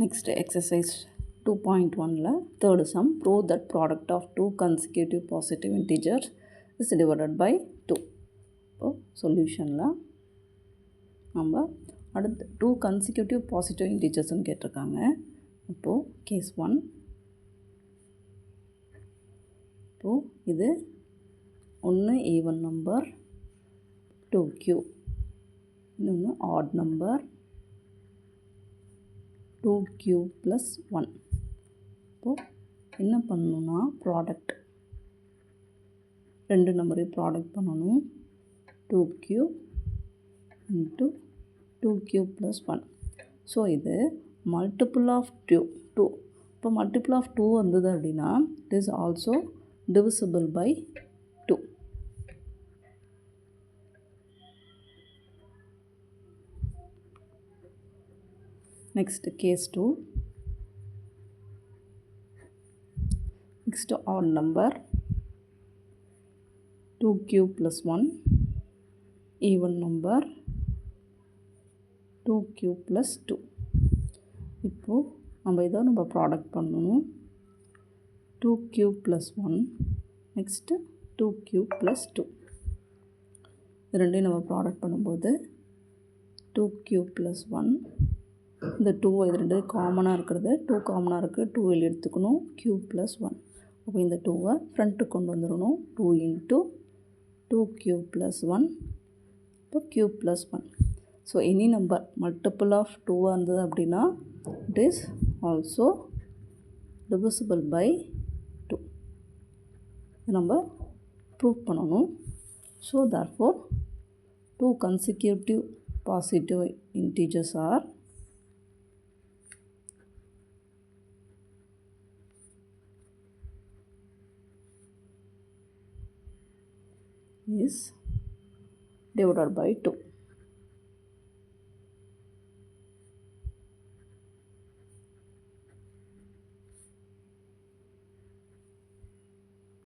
Next exercise 2.1 third sum, prove that product of two consecutive positive integers is divided by 2. இப்போ சொல்யூஷனில் நம்ம அடுத்து 2 consecutive positive integers கேட்டிருக்காங்க. இப்போது case 1. இப்போது இது ஒன்று ஈவன் நம்பர் 2q, இன்னொன்று ஆட் நம்பர் 2q + 1. இப்போது என்ன பண்ணணும்னா ப்ராடக்ட் ரெண்டு நம்பரையும் ப்ராடக்ட் பண்ணணும். 2q × 2q + 1. ஸோ இது மல்டிபிள் ஆஃப் 2. இப்போ மல்டிபிள் ஆஃப் 2 வந்தது அப்படின்னா it is also divisible by 2. Next case 2. Next odd number 2q + 1, even number 2q + 2. இப்போது நம்ம ப்ராடக்ட் பண்ணணும். 2q + 1 next 2q + 2. இது ரெண்டையும் நம்ம ப்ராடக்ட் பண்ணும்போது 2q + 1, இந்த 2 இது ரெண்டு காமனாக இருக்கிறது, 2 காமனாக இருக்குது, 2 வெளியே எடுத்துக்கணும், q + 1. அப்போ இந்த 2வை ஃப்ரண்ட்டுக்கு கொண்டு வந்துடணும். 2 × 2q + 1, இப்போ q + 1. So any number multiple of 2 இருந்தது அப்படின்னா it is also divisible by 2. இது நம்ம ப்ரூவ் பண்ணணும். So therefore 2 consecutive positive integers are is divided by 2.